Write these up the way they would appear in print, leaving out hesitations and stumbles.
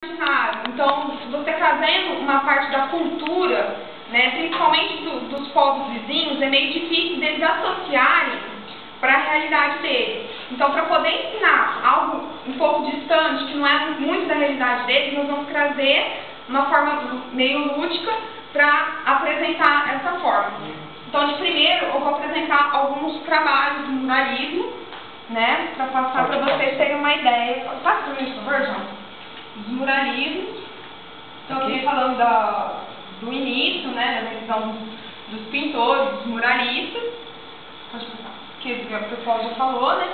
Então, você trazendo uma parte da cultura, né, principalmente dos povos vizinhos, é meio difícil deles associarem para a realidade deles. Então, para poder ensinar algo um pouco distante, que não é muito da realidade deles, nós vamos trazer uma forma meio lúdica para apresentar essa forma. Então, de primeiro, eu vou apresentar alguns trabalhos do muralismo, né, para passar para vocês terem uma ideia. Passa para mim, por favor, João? Dos muralismos. Então, eu vim falando do início, né, da visão dos pintores, dos muralistas, que o pessoal já falou, né,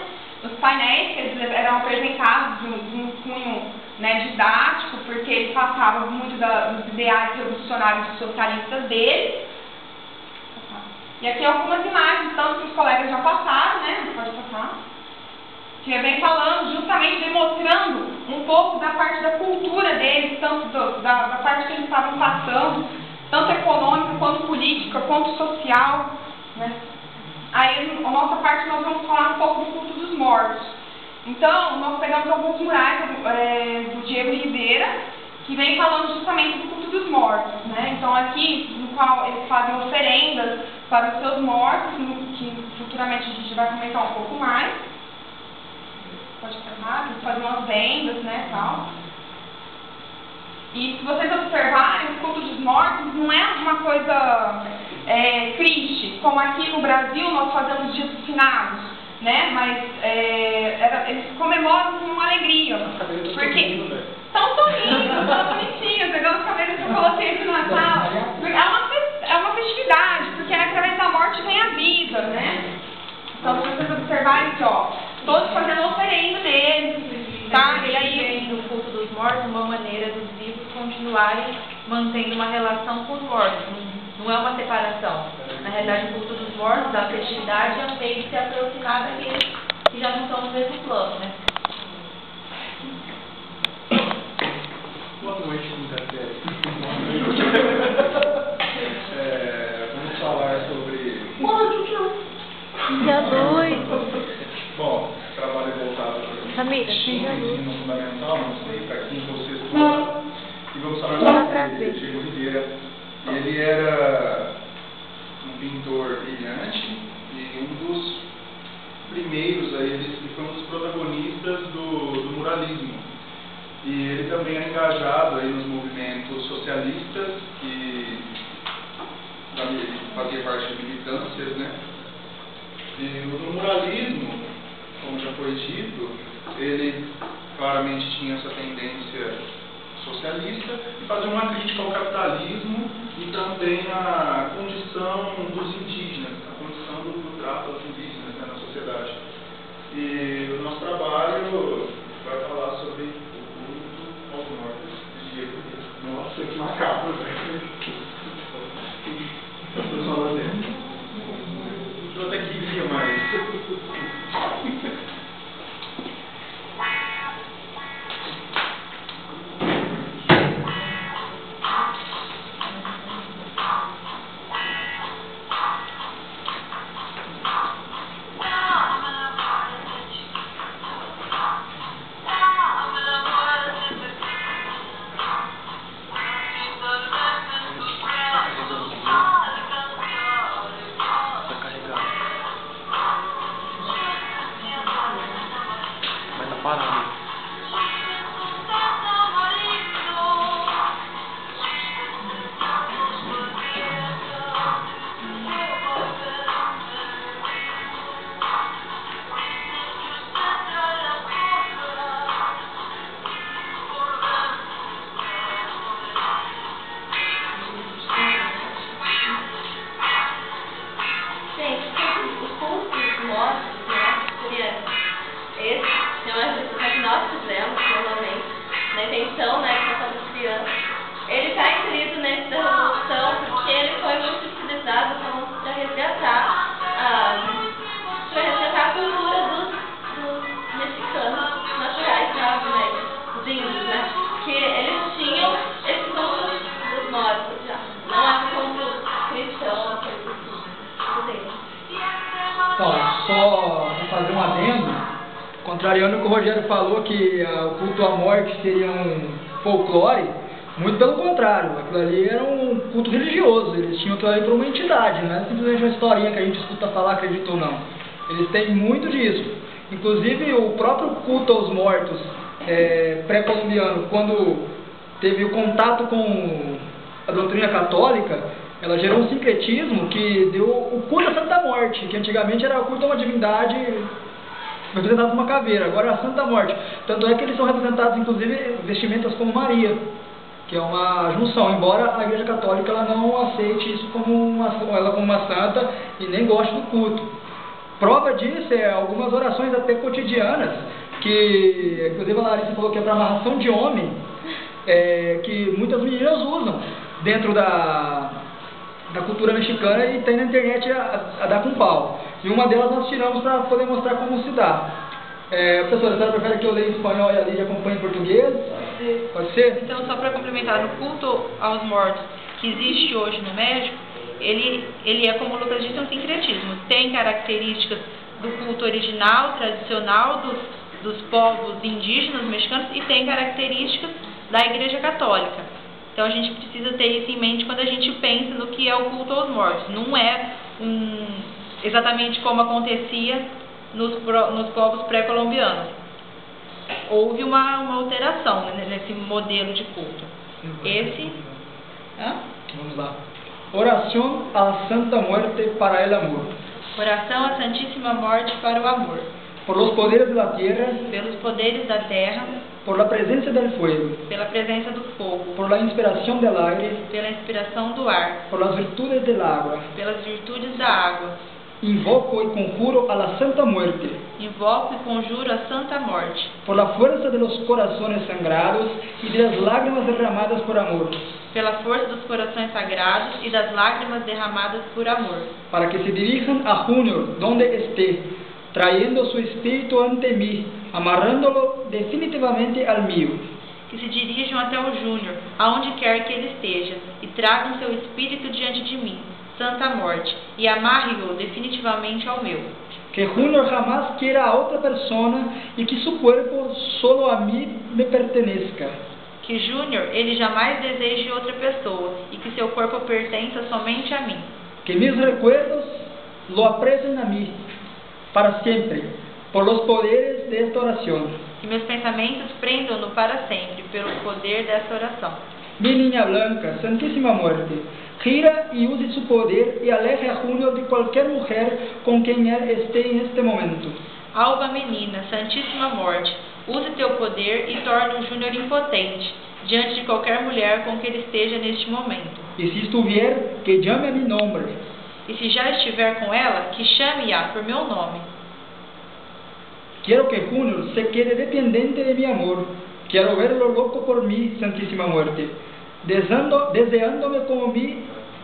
os painéis que eles eram apresentados de um cunho, né, didático, porque eles passavam muito dos ideais revolucionários socialistas deles. E aqui algumas imagens, tanto que os colegas já passaram, né, pode passar, que vem falando, justamente demonstrando um pouco da parte da cultura deles, tanto da parte que eles estavam passando, tanto econômica, quanto política, quanto social, né. Aí, a nossa parte, nós vamos falar um pouco do culto dos mortos. Então, nós pegamos alguns murais do Diego Rivera, que vem falando justamente do culto dos mortos, né. Então, aqui, no qual eles fazem oferendas para os seus mortos, que futuramente a gente vai comentar um pouco mais. Pode ficar, eles fazem umas vendas, né, tal. E se vocês observarem, o culto dos mortos não é uma coisa triste, como aqui no Brasil nós fazemos dias dos finados, né, mas eles comemoram com uma alegria, porque estão tão lindos, tão bonitinhos, igual os cabelos que eu coloquei aqui na sala. É uma festividade, porque através da morte vem a vida, né. Então, se vocês observarem aqui, ó, todos fazendo oferenda deles, tá? E aí, no culto dos mortos, uma maneira dos vivos continuarem mantendo uma relação com os mortos. Não é uma separação. Na realidade, o culto dos mortos, a festividade, é um meio de se aproximar daqueles que já não estão no mesmo plano, né? Boa noite, quinta série. Vamos falar sobre... Bom, trabalho voltado para o ensino fundamental, não sei, para quinto ou sexto ano. E vamos falar sobre Diego Rivera. Ele era um pintor brilhante e um dos primeiros, ele foi um dos protagonistas do muralismo. E ele também era engajado aí nos movimentos socialistas, que fazia parte de militâncias, né? E no muralismo, como já foi dito, ele claramente tinha essa tendência socialista e fazia uma crítica ao capitalismo e também à condição dos indígenas, a condição do trato aos indígenas, né, na sociedade. E o nosso trabalho vai falar sobre o culto aos mortos de Diego Rivera. Nossa, que macabro, velho. Eu até queria, mas... Intenção, né, que nós estamos criando. Ele está inserido nessa revolução porque ele foi muito utilizado para resgatar a cultura dos mexicanos naturais, né, os índios, né, que eles tinham esse culto dos mortos já, não é um culto cristão, Então, só fazer um adendo, contrariando o que o Rogério falou, que o culto à morte seria folclore, muito pelo contrário, aquilo ali era um culto religioso, eles tinham aquilo ali por uma entidade, não é simplesmente uma historinha que a gente escuta falar, acredita ou não. Eles têm muito disso. Inclusive o próprio culto aos mortos pré-colombiano, quando teve o contato com a doutrina católica, ela gerou um sincretismo que deu o culto à Santa Morte, que antigamente era o culto a uma divindade representada por uma caveira, agora é a Santa Morte. Tanto é que eles são representados, inclusive, vestimentas como Maria, que é uma junção, embora a Igreja Católica ela não aceite isso como ela como uma santa e nem goste do culto. Prova disso é algumas orações até cotidianas, que inclusive a Larissa falou que é para amarração de homem, que muitas meninas usam dentro da cultura mexicana e tem na internet a dar com pau. E uma delas nós tiramos para poder mostrar como se dá. Professora, a senhora prefere que eu leia em espanhol e a Lídia acompanhe em português? Pode ser? Então, só para complementar, no culto aos mortos que existe hoje no México, ele é, como o Lucas disse, um sincretismo. Tem características do culto original, tradicional, dos povos indígenas mexicanos e tem características da Igreja Católica. Então a gente precisa ter isso em mente quando a gente pensa no que é o culto aos mortos. Não é exatamente como acontecia nos povos pré-colombianos. Houve uma alteração, né, nesse modelo de culto. Vamos lá. Oração à Santa Muerte para el amor. Oração à Santíssima Morte para o amor. Por los poderes de la tierra. Pelos poderes da terra. Por la presencia del fuego. Pela presença do fogo. Por la inspiración del aire. Pela inspiração do ar. Por las virtudes del agua. Pelas virtudes da água. Invoco y conjuro a la Santa Muerte. Invoco e conjuro a Santa Morte. Por la fuerza de los corazones sangrados y de las lágrimas derramadas por amor. Pela força dos corações sagrados e das lágrimas derramadas por amor. Para que se dirijan a Junior, donde esté, trayendo su espíritu ante mí, amarrándolo definitivamente al mío. Que se dirijam até o Júnior, aonde quer que ele esteja, e tragam seu espírito diante de mim, Santa Morte, e amarre-o definitivamente ao meu. Que Junior jamás quiera a otra persona y que su cuerpo solo a mí me pertenezca. Que Júnior, ele jamais deseje outra pessoa, e que seu corpo pertença somente a mim. Que mis recuerdos lo apresen a mí, para siempre, por los poderes de esta oración. Que meus pensamentos prendam-no para sempre, pelo poder dessa oração. Mi niña blanca, Santísima Muerte, gira y use su poder y aleje a Junior de cualquier mujer con quien él esté en este momento. Alva menina, Santíssima Morte, use teu poder e torne o Júnior impotente, diante de qualquer mulher com que ele esteja neste momento. Y si estuvier, que llame a mi nombre. E se já estiver com ela, que chame-a por meu nome. Quiero que Junior se quede dependiente de mi amor. Quiero verlo loco por mí, Santísima Muerte, deseándome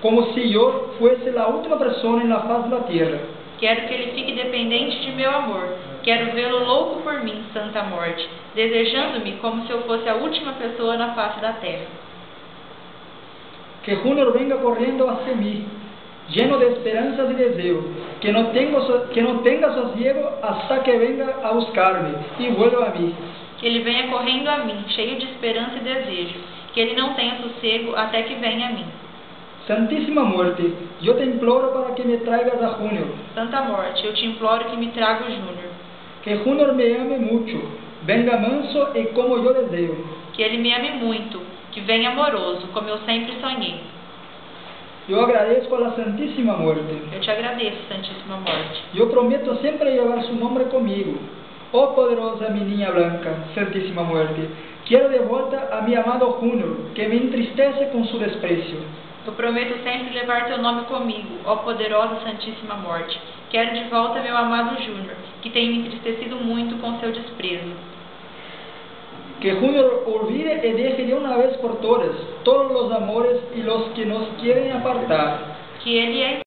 como si yo fuese la última persona en la faz de la tierra. Quero que ele fique dependente de meu amor. Quero vê-lo louco por mim, Santa Morte, desejando-me como se eu fosse a última pessoa na face da terra. Que Junior venga corriendo hacia mí, lleno de esperanzas y deseo, que no tenga sosiego hasta que venga a buscarme y vuelva a mí. Que ele venha correndo a mim, cheio de esperança e desejo, que ele não tenha sossego até que venha a mim. Santíssima Muerte, yo te imploro para que me traigas a Junior. Santa Morte, eu te imploro que me traga o Júnior. Que Junior me ame mucho, venga manso y como yo deseo. Que ele me ame muito, que venha amoroso, como eu sempre sonhei. Yo agradezco a la Santísima Muerte. Eu te agradeço, Santíssima Morte. Yo prometo siempre llevar su nombre conmigo. Oh poderosa mi niña blanca, Santísima Muerte, quiero de vuelta a mi amado Junior, que me entristece con su desprecio. Eu prometo sempre levar teu nome comigo, ó poderosa Santíssima Morte. Quero de volta meu amado Júnior, que tem me entristecido muito com seu desprezo. Que Junior olvide y deje de una vez por todas todos los amores y los que nos quieren apartar. Que ele